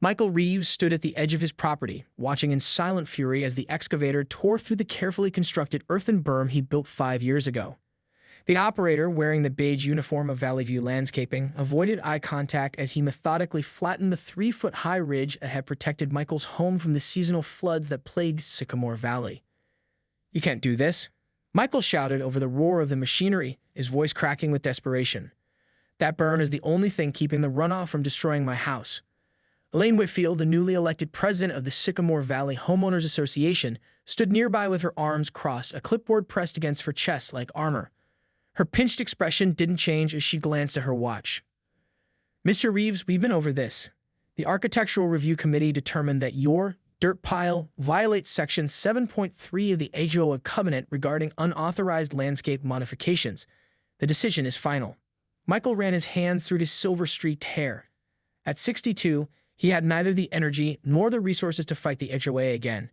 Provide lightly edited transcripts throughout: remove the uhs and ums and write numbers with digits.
Michael Reeves stood at the edge of his property, watching in silent fury as the excavator tore through the carefully constructed earthen berm he built 5 years ago. The operator, wearing the beige uniform of Valley View Landscaping, avoided eye contact as he methodically flattened the 3-foot-high ridge that had protected Michael's home from the seasonal floods that plagued Sycamore Valley. "You can't do this," Michael shouted over the roar of the machinery, his voice cracking with desperation. "That berm is the only thing keeping the runoff from destroying my house." Elaine Whitfield, the newly elected president of the Sycamore Valley Homeowners Association, stood nearby with her arms crossed, a clipboard pressed against her chest like armor. Her pinched expression didn't change as she glanced at her watch. "Mr. Reeves, we've been over this. The Architectural Review Committee determined that your dirt pile violates Section 7.3 of the HOA Covenant regarding unauthorized landscape modifications. The decision is final." Michael ran his hands through his silver-streaked hair. At 62, he had neither the energy nor the resources to fight the HOA again.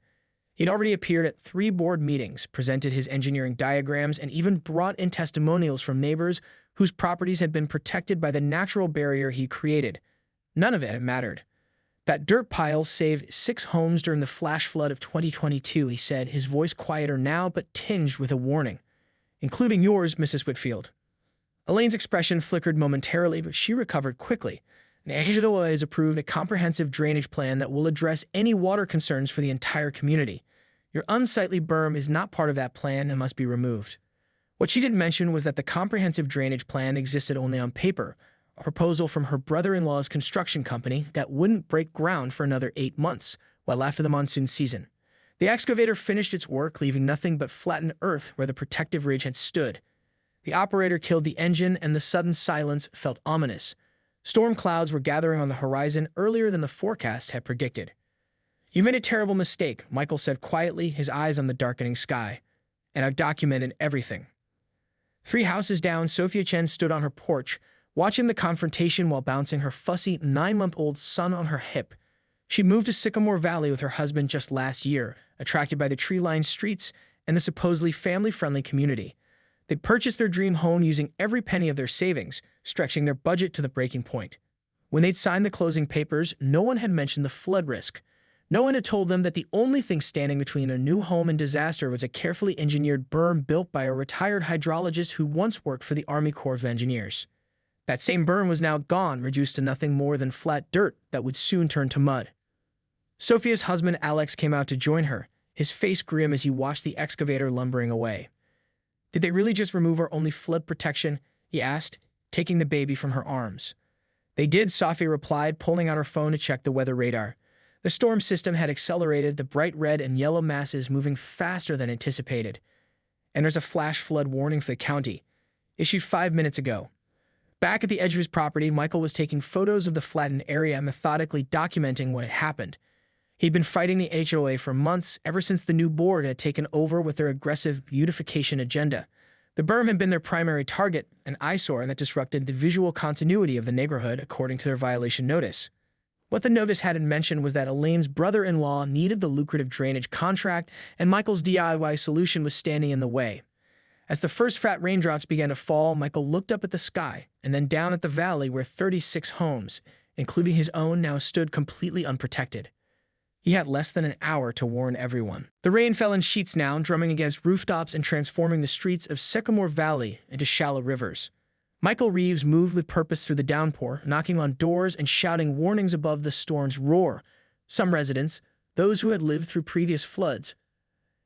He'd already appeared at 3 board meetings, presented his engineering diagrams, and even brought in testimonials from neighbors whose properties had been protected by the natural barrier he created. None of it had mattered. "That dirt pile saved 6 homes during the flash flood of 2022, he said, his voice quieter now but tinged with a warning. "Including yours, Mrs. Whitfield." Elaine's expression flickered momentarily, but she recovered quickly. "The HOA has approved a comprehensive drainage plan that will address any water concerns for the entire community. Your unsightly berm is not part of that plan and must be removed." What she didn't mention was that the comprehensive drainage plan existed only on paper, a proposal from her brother-in-law's construction company that wouldn't break ground for another 8 months, well after the monsoon season. The excavator finished its work, leaving nothing but flattened earth where the protective ridge had stood. The operator killed the engine, and the sudden silence felt ominous. Storm clouds were gathering on the horizon earlier than the forecast had predicted. "You made a terrible mistake," Michael said quietly, his eyes on the darkening sky. "And I've documented everything." 3 houses down, Sophia Chen stood on her porch, watching the confrontation while bouncing her fussy 9-month-old son on her hip. She'd moved to Sycamore Valley with her husband just last year, attracted by the tree-lined streets and the supposedly family-friendly community. They'd purchased their dream home using every penny of their savings, stretching their budget to the breaking point. When they'd signed the closing papers, no one had mentioned the flood risk. No one had told them that the only thing standing between their new home and disaster was a carefully engineered berm built by a retired hydrologist who once worked for the Army Corps of Engineers. That same berm was now gone, reduced to nothing more than flat dirt that would soon turn to mud. Sophia's husband Alex came out to join her, his face grim as he watched the excavator lumbering away. "Did they really just remove our only flood protection?" he asked, taking the baby from her arms. "They did," Sophia replied, pulling out her phone to check the weather radar. The storm system had accelerated, the bright red and yellow masses moving faster than anticipated. "And there's a flash flood warning for the county, issued 5 minutes ago." Back at the edge of his property, Michael was taking photos of the flattened area, methodically documenting what had happened. He'd been fighting the HOA for months, ever since the new board had taken over with their aggressive beautification agenda. The berm had been their primary target, an eyesore that disrupted the visual continuity of the neighborhood, according to their violation notice. What the notice hadn't mentioned was that Elaine's brother-in-law needed the lucrative drainage contract, and Michael's DIY solution was standing in the way. As the first fat raindrops began to fall, Michael looked up at the sky, and then down at the valley where 36 homes, including his own, now stood completely unprotected. He had less than an hour to warn everyone. The rain fell in sheets now, drumming against rooftops and transforming the streets of Sycamore Valley into shallow rivers. Michael Reeves moved with purpose through the downpour, knocking on doors and shouting warnings above the storm's roar. Some residents, those who had lived through previous floods,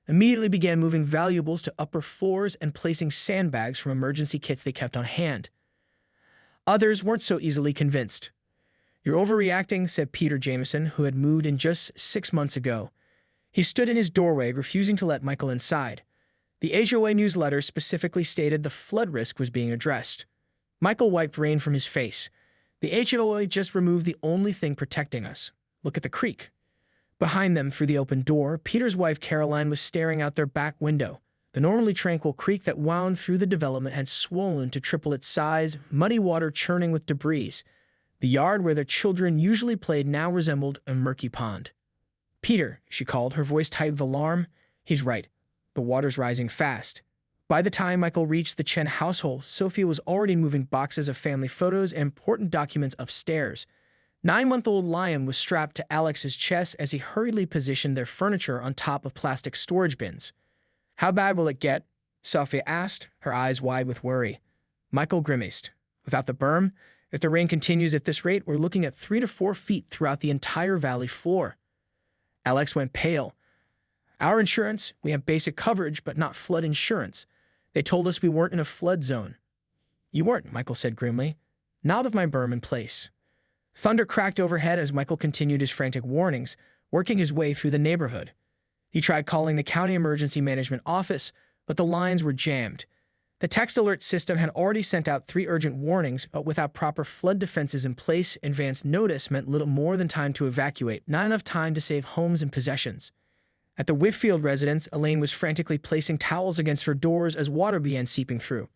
immediately began moving valuables to upper floors and placing sandbags from emergency kits they kept on hand. Others weren't so easily convinced. "You're overreacting," said Peter Jameson, who had moved in just 6 months ago. He stood in his doorway, refusing to let Michael inside. The HOA newsletter specifically stated the flood risk was being addressed. Michael wiped rain from his face. "The HOA just removed the only thing protecting us. Look at the creek." Behind them, through the open door, Peter's wife Caroline was staring out their back window. The normally tranquil creek that wound through the development had swollen to triple its size, muddy water churning with debris. The yard where their children usually played now resembled a murky pond. "Peter," she called, her voice tight with alarm. "He's right. The water's rising fast." By the time Michael reached the Chen household, Sophia was already moving boxes of family photos and important documents upstairs. 9-month-old Liam was strapped to Alex's chest as he hurriedly positioned their furniture on top of plastic storage bins. "How bad will it get?" Sophia asked, her eyes wide with worry. Michael grimaced. "Without the berm, if the rain continues at this rate, we're looking at 3 to 4 feet throughout the entire valley floor." Alex went pale. "Our insurance, we have basic coverage, but not flood insurance. They told us we weren't in a flood zone." "You weren't," Michael said grimly. "Not with my berm in place." Thunder cracked overhead as Michael continued his frantic warnings, working his way through the neighborhood. He tried calling the county emergency management office, but the lines were jammed. The text alert system had already sent out 3 urgent warnings, but without proper flood defenses in place, advance notice meant little more than time to evacuate, not enough time to save homes and possessions. At the Whitfield residence, Elaine was frantically placing towels against her doors as water began seeping through.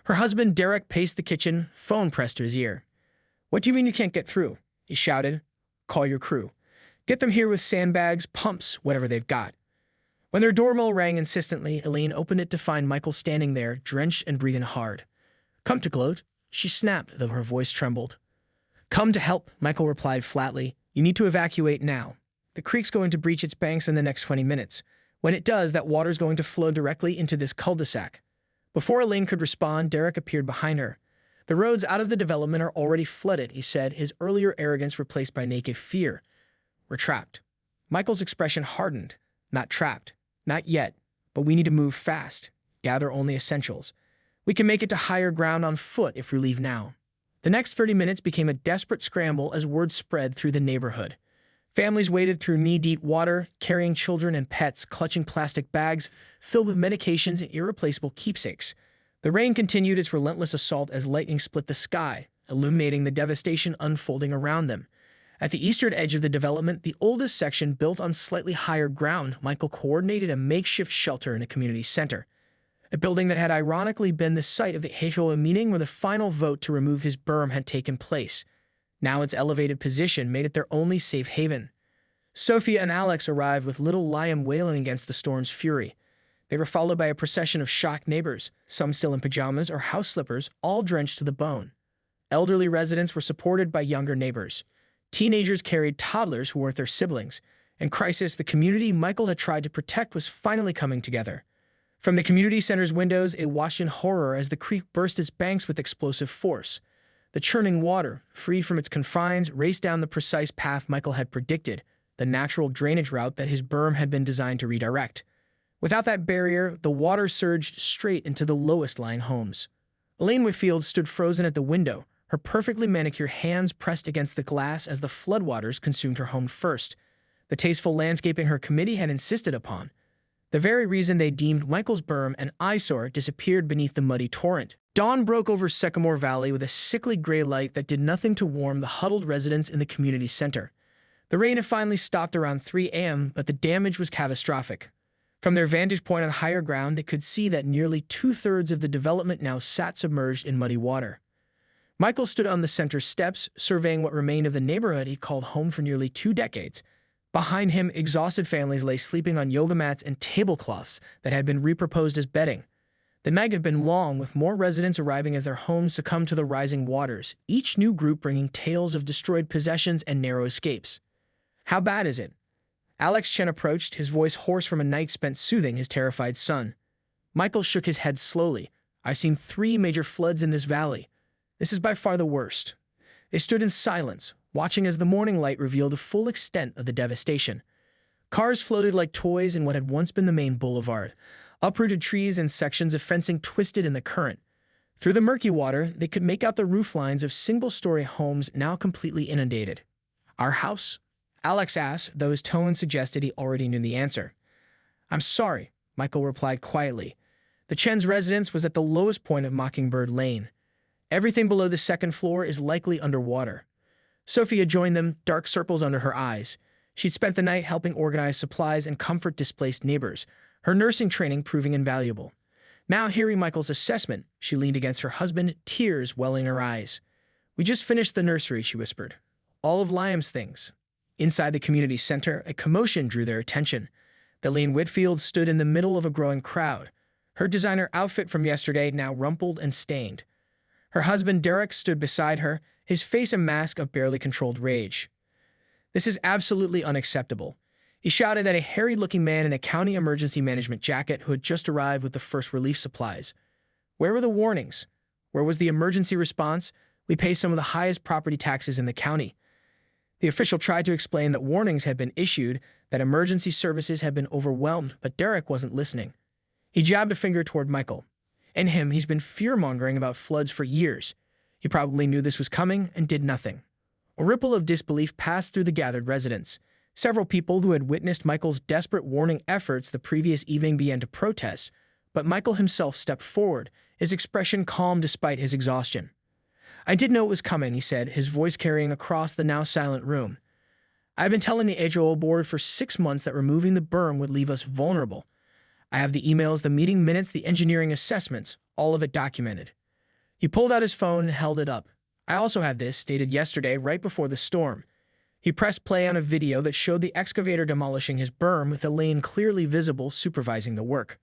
Her husband, Derek, paced the kitchen, phone pressed to his ear. "What do you mean you can't get through?" he shouted. "Call your crew. Get them here with sandbags, pumps, whatever they've got." When their doorbell rang insistently, Elaine opened it to find Michael standing there, drenched and breathing hard. "Come to gloat," she snapped, though her voice trembled. "Come to help," Michael replied flatly. "You need to evacuate now. The creek's going to breach its banks in the next 20 minutes. When it does, that water's going to flow directly into this cul-de-sac." Before Elaine could respond, Derek appeared behind her. "The roads out of the development are already flooded," he said, his earlier arrogance replaced by naked fear. "We're trapped." Michael's expression hardened. "Not trapped. Not yet. But we need to move fast. Gather only essentials. We can make it to higher ground on foot if we leave now." The next 30 minutes became a desperate scramble as word spread through the neighborhood. Families waded through knee-deep water, carrying children and pets, clutching plastic bags filled with medications and irreplaceable keepsakes. The rain continued its relentless assault as lightning split the sky, illuminating the devastation unfolding around them. At the eastern edge of the development, the oldest section built on slightly higher ground, Michael coordinated a makeshift shelter in a community center. A building that had ironically been the site of the HOA meeting where the final vote to remove his berm had taken place. Now its elevated position made it their only safe haven. Sophia and Alex arrived with little Liam wailing against the storm's fury. They were followed by a procession of shocked neighbors, some still in pajamas or house slippers, all drenched to the bone. Elderly residents were supported by younger neighbors. Teenagers carried toddlers who weren't their siblings. In crisis, the community Michael had tried to protect was finally coming together. From the community center's windows, it watched in horror as the creek burst its banks with explosive force. The churning water, free from its confines, raced down the precise path Michael had predicted, the natural drainage route that his berm had been designed to redirect. Without that barrier, the water surged straight into the lowest-lying homes. Elaine Whitfield stood frozen at the window, her perfectly manicured hands pressed against the glass as the floodwaters consumed her home first. The tasteful landscaping her committee had insisted upon, the very reason they deemed Michael's berm an eyesore, disappeared beneath the muddy torrent. Dawn broke over Sycamore Valley with a sickly gray light that did nothing to warm the huddled residents in the community center. The rain had finally stopped around 3 a.m., but the damage was catastrophic. From their vantage point on higher ground, they could see that nearly 2/3 of the development now sat submerged in muddy water. Michael stood on the center steps, surveying what remained of the neighborhood he called home for nearly 2 decades. Behind him, exhausted families lay sleeping on yoga mats and tablecloths that had been repurposed as bedding. The night had been long, with more residents arriving as their homes succumbed to the rising waters, each new group bringing tales of destroyed possessions and narrow escapes. "How bad is it?" Alex Chen approached, his voice hoarse from a night spent soothing his terrified son. Michael shook his head slowly. "I've seen 3 major floods in this valley. This is by far the worst." They stood in silence, watching as the morning light revealed the full extent of the devastation. Cars floated like toys in what had once been the main boulevard. Uprooted trees and sections of fencing twisted in the current. Through the murky water, they could make out the roof lines of single-story homes now completely inundated. "Our house?" Alex asked, though his tone suggested he already knew the answer. "I'm sorry," Michael replied quietly. The Chen's residence was at the lowest point of Mockingbird Lane. Everything below the second floor is likely underwater. Sophia joined them, dark circles under her eyes. She'd spent the night helping organize supplies and comfort displaced neighbors, her nursing training proving invaluable. Now, hearing Michael's assessment, she leaned against her husband, tears welling in her eyes. "We just finished the nursery," she whispered. "All of Liam's things." Inside the community center, a commotion drew their attention. Elaine Whitfield stood in the middle of a growing crowd, her designer outfit from yesterday now rumpled and stained. Her husband Derek stood beside her, his face a mask of barely controlled rage. "This is absolutely unacceptable," he shouted at a harried-looking man in a county emergency management jacket who had just arrived with the first relief supplies. "Where were the warnings? Where was the emergency response? We pay some of the highest property taxes in the county." The official tried to explain that warnings had been issued, that emergency services had been overwhelmed, but Derek wasn't listening. He jabbed a finger toward Michael. "And him, he's been fear-mongering about floods for years. He probably knew this was coming and did nothing." A ripple of disbelief passed through the gathered residents. Several people who had witnessed Michael's desperate warning efforts the previous evening began to protest, but Michael himself stepped forward, his expression calm despite his exhaustion. "I did know it was coming," he said, his voice carrying across the now silent room. "I've been telling the HOA board for 6 months that removing the berm would leave us vulnerable. I have the emails, the meeting minutes, the engineering assessments, all of it documented." He pulled out his phone and held it up. "I also have this, dated yesterday, right before the storm." He pressed play on a video that showed the excavator demolishing his berm with Elaine clearly visible supervising the work.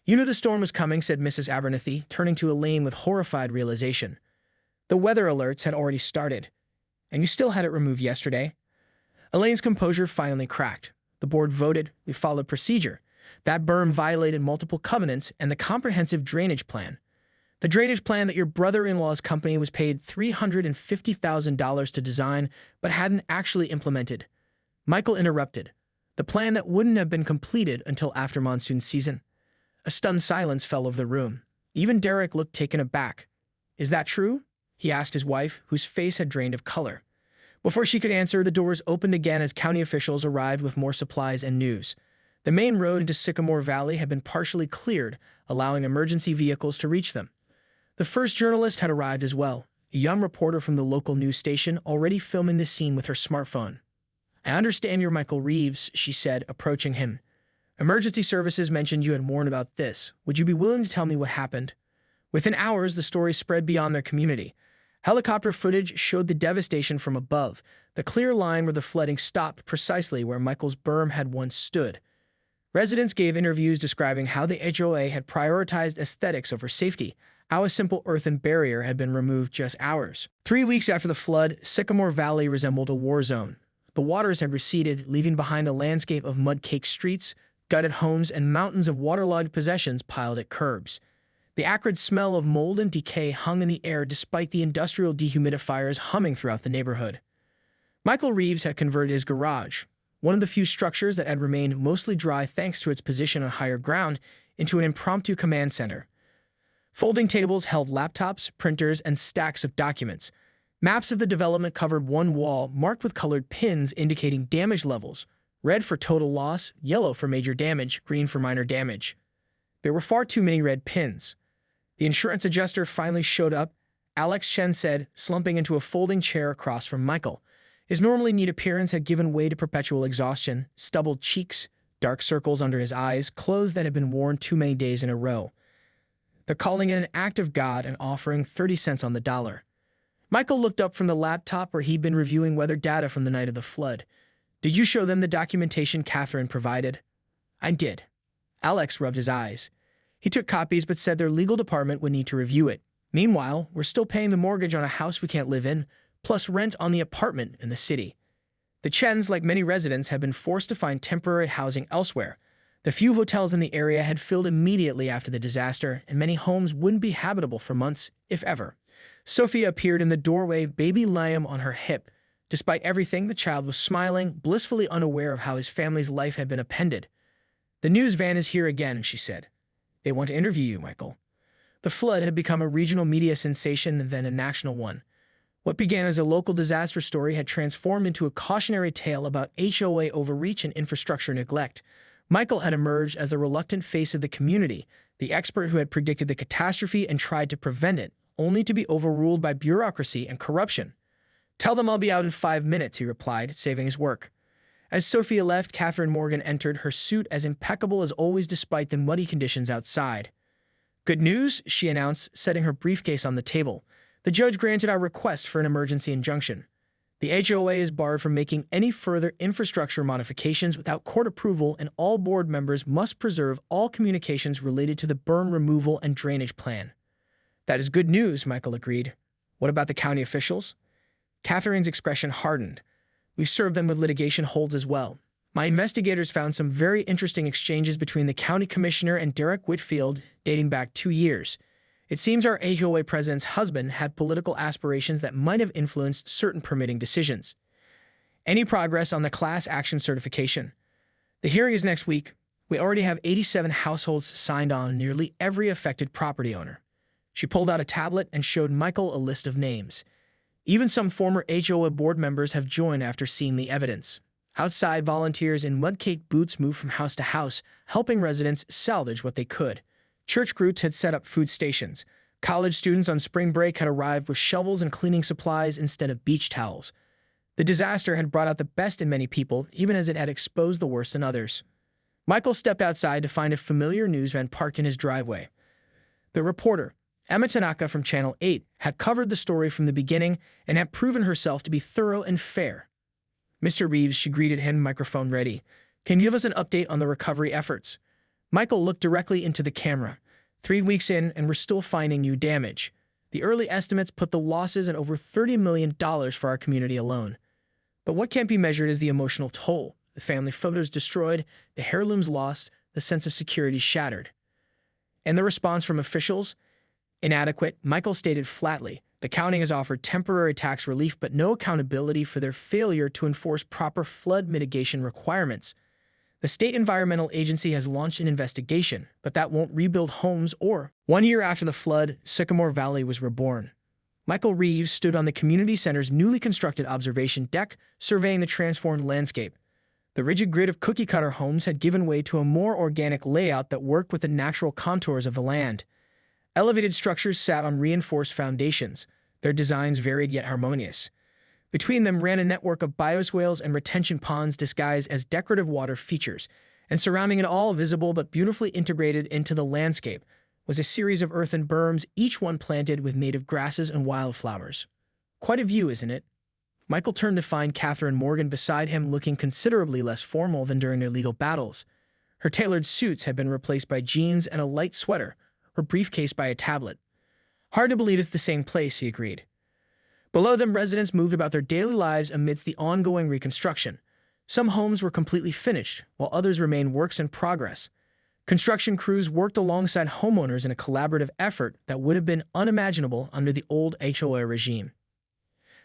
"You knew the storm was coming," said Mrs. Abernathy, turning to Elaine with horrified realization. "The weather alerts had already started. And you still had it removed yesterday?" Elaine's composure finally cracked. "The board voted. We followed procedure. That berm violated multiple covenants and the comprehensive drainage plan. The drainage plan that your brother-in-law's company was paid $350,000 to design but hadn't actually implemented." Michael interrupted. "The plan that wouldn't have been completed until after monsoon season." A stunned silence fell over the room. Even Derek looked taken aback. "Is that true?" he asked his wife, whose face had drained of color. Before she could answer, the doors opened again as county officials arrived with more supplies and news. The main road into Sycamore Valley had been partially cleared, allowing emergency vehicles to reach them. The first journalist had arrived as well, a young reporter from the local news station already filming the scene with her smartphone. "I understand you're Michael Reeves," she said, approaching him. "Emergency services mentioned you had warned about this. Would you be willing to tell me what happened?" Within hours, the story spread beyond their community. Helicopter footage showed the devastation from above, the clear line where the flooding stopped precisely where Michael's berm had once stood. Residents gave interviews describing how the HOA had prioritized aesthetics over safety, how a simple earthen barrier had been removed just hours. 3 weeks after the flood, Sycamore Valley resembled a war zone. The waters had receded, leaving behind a landscape of mud-caked streets, gutted homes, and mountains of waterlogged possessions piled at curbs. The acrid smell of mold and decay hung in the air despite the industrial dehumidifiers humming throughout the neighborhood. Michael Reeves had converted his garage, one of the few structures that had remained mostly dry thanks to its position on higher ground, into an impromptu command center. Folding tables held laptops, printers, and stacks of documents. Maps of the development covered one wall, marked with colored pins indicating damage levels: red for total loss, yellow for major damage, green for minor damage. There were far too many red pins. The insurance adjuster finally showed up, Alex Chen said, slumping into a folding chair across from Michael. His normally neat appearance had given way to perpetual exhaustion, stubbled cheeks, dark circles under his eyes, clothes that had been worn too many days in a row. "They're calling it an act of God and offering 30 cents on the dollar." Michael looked up from the laptop where he'd been reviewing weather data from the night of the flood. "Did you show them the documentation Catherine provided?" "I did." Alex rubbed his eyes. He took copies but said their legal department would need to review it. "Meanwhile, we're still paying the mortgage on a house we can't live in, plus rent on the apartment in the city." The Chens, like many residents, had been forced to find temporary housing elsewhere. The few hotels in the area had filled immediately after the disaster, and many homes wouldn't be habitable for months, if ever. Sophia appeared in the doorway, baby Liam on her hip. Despite everything, the child was smiling, blissfully unaware of how his family's life had been appended. "The news van is here again," she said. "They want to interview you, Michael." The flood had become a regional media sensation and then a national one. What began as a local disaster story had transformed into a cautionary tale about HOA overreach and infrastructure neglect. Michael had emerged as the reluctant face of the community, the expert who had predicted the catastrophe and tried to prevent it, only to be overruled by bureaucracy and corruption. "Tell them I'll be out in 5 minutes," he replied, saving his work. As Sophia left, Catherine Morgan entered, her suit as impeccable as always despite the muddy conditions outside. "Good news," she announced, setting her briefcase on the table. "The judge granted our request for an emergency injunction. The HOA is barred from making any further infrastructure modifications without court approval, and all board members must preserve all communications related to the berm removal and drainage plan." "That is good news," Michael agreed. What about the county officials? Catherine's expression hardened. We've served them with litigation holds as well. My investigators found some very interesting exchanges between the county commissioner and Derek Whitfield dating back 2 years. It seems our HOA president's husband had political aspirations that might have influenced certain permitting decisions. Any progress on the class action certification? The hearing is next week. We already have 87 households signed on, nearly every affected property owner. She pulled out a tablet and showed Michael a list of names. Even some former HOA board members have joined after seeing the evidence. Outside, volunteers in mud-caked boots moved from house to house, helping residents salvage what they could. Church groups had set up food stations. College students on spring break had arrived with shovels and cleaning supplies instead of beach towels. The disaster had brought out the best in many people, even as it had exposed the worst in others. Michael stepped outside to find a familiar news van parked in his driveway. The reporter, Emma Tanaka from Channel 8, had covered the story from the beginning and had proven herself to be thorough and fair. Mr. Reeves, she greeted him, microphone ready. Can you give us an update on the recovery efforts? Michael looked directly into the camera. 3 weeks in, and we're still finding new damage. The early estimates put the losses at over $30 million for our community alone. But what can't be measured is the emotional toll. The family photos destroyed, the heirlooms lost, the sense of security shattered. And the response from officials? Inadequate, Michael stated flatly. The county has offered temporary tax relief but no accountability for their failure to enforce proper flood mitigation requirements. The state environmental agency has launched an investigation, but that won't rebuild homes or. 1 year after the flood, Sycamore Valley was reborn. Michael Reeves stood on the community center's newly constructed observation deck, surveying the transformed landscape. The rigid grid of cookie-cutter homes had given way to a more organic layout that worked with the natural contours of the land. Elevated structures sat on reinforced foundations, their designs varied yet harmonious. Between them ran a network of bioswales and retention ponds disguised as decorative water features, and surrounding it all, visible but beautifully integrated into the landscape, was a series of earthen berms, each one planted with native grasses and wildflowers. Quite a view, isn't it? Michael turned to find Catherine Morgan beside him, looking considerably less formal than during their legal battles. Her tailored suits had been replaced by jeans and a light sweater, her briefcase by a tablet. Hard to believe it's the same place, he agreed. Below them, residents moved about their daily lives amidst the ongoing reconstruction. Some homes were completely finished, while others remained works in progress. Construction crews worked alongside homeowners in a collaborative effort that would have been unimaginable under the old HOA regime.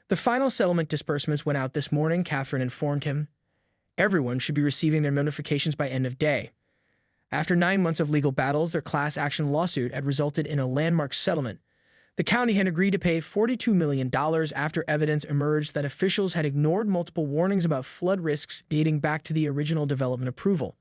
The final settlement disbursements went out this morning, Catherine informed him. Everyone should be receiving their notifications by end of day. After 9 months of legal battles, their class action lawsuit had resulted in a landmark settlement. The county had agreed to pay $42 million after evidence emerged that officials had ignored multiple warnings about flood risks dating back to the original development approval.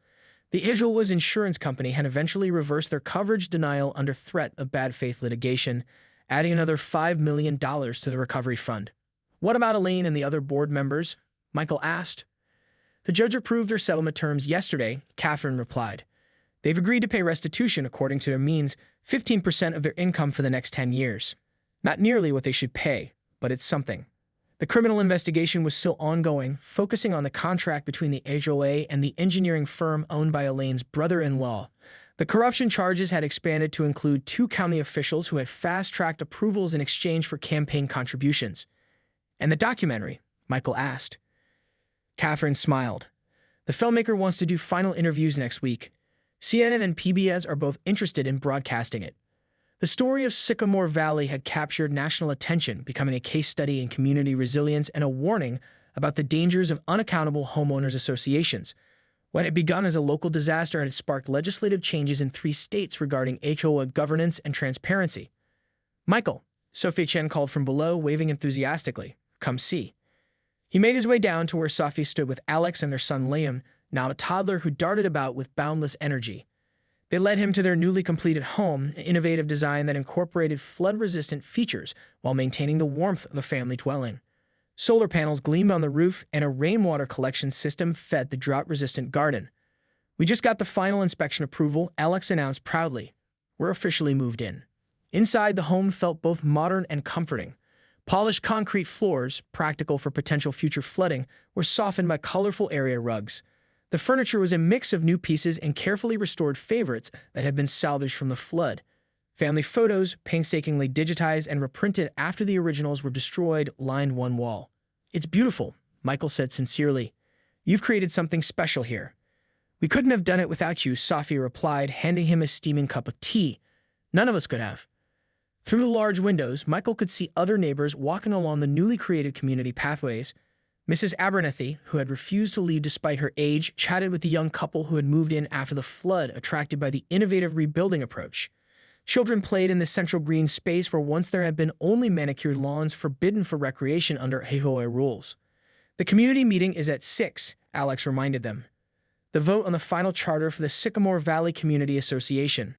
The HOA's insurance company had eventually reversed their coverage denial under threat of bad faith litigation, adding another $5 million to the recovery fund. What about Elaine and the other board members? Michael asked. The judge approved their settlement terms yesterday, Catherine replied. They've agreed to pay restitution according to their means, 15% of their income for the next 10 years. Not nearly what they should pay, but it's something. The criminal investigation was still ongoing, focusing on the contract between the HOA and the engineering firm owned by Elaine's brother-in-law. The corruption charges had expanded to include 2 county officials who had fast-tracked approvals in exchange for campaign contributions. And the documentary? Michael asked. Catherine smiled. The filmmaker wants to do final interviews next week. CNN and PBS are both interested in broadcasting it. The story of Sycamore Valley had captured national attention, becoming a case study in community resilience and a warning about the dangers of unaccountable homeowners associations. When it begun as a local disaster, it had sparked legislative changes in 3 states regarding HOA governance and transparency. Michael, Sophie Chen called from below, waving enthusiastically. Come see. He made his way down to where Sophie stood with Alex and their son Liam, now a toddler who darted about with boundless energy. They led him to their newly completed home, an innovative design that incorporated flood-resistant features while maintaining the warmth of a family dwelling. Solar panels gleamed on the roof, and a rainwater collection system fed the drought-resistant garden. We just got the final inspection approval, Alex announced proudly. We're officially moved in. Inside, the home felt both modern and comforting. Polished concrete floors, practical for potential future flooding, were softened by colorful area rugs. The furniture was a mix of new pieces and carefully restored favorites that had been salvaged from the flood. Family photos, painstakingly digitized and reprinted after the originals were destroyed, lined one wall. "It's beautiful," Michael said sincerely. "You've created something special here." "We couldn't have done it without you," Sophia replied, handing him a steaming cup of tea. "None of us could have." Through the large windows, Michael could see other neighbors walking along the newly created community pathways. Mrs. Abernethy, who had refused to leave despite her age, chatted with the young couple who had moved in after the flood, attracted by the innovative rebuilding approach. Children played in the central green space where once there had been only manicured lawns forbidden for recreation under HOA rules. "The community meeting is at 6, Alex reminded them. "The vote on the final charter for the Sycamore Valley Community Association."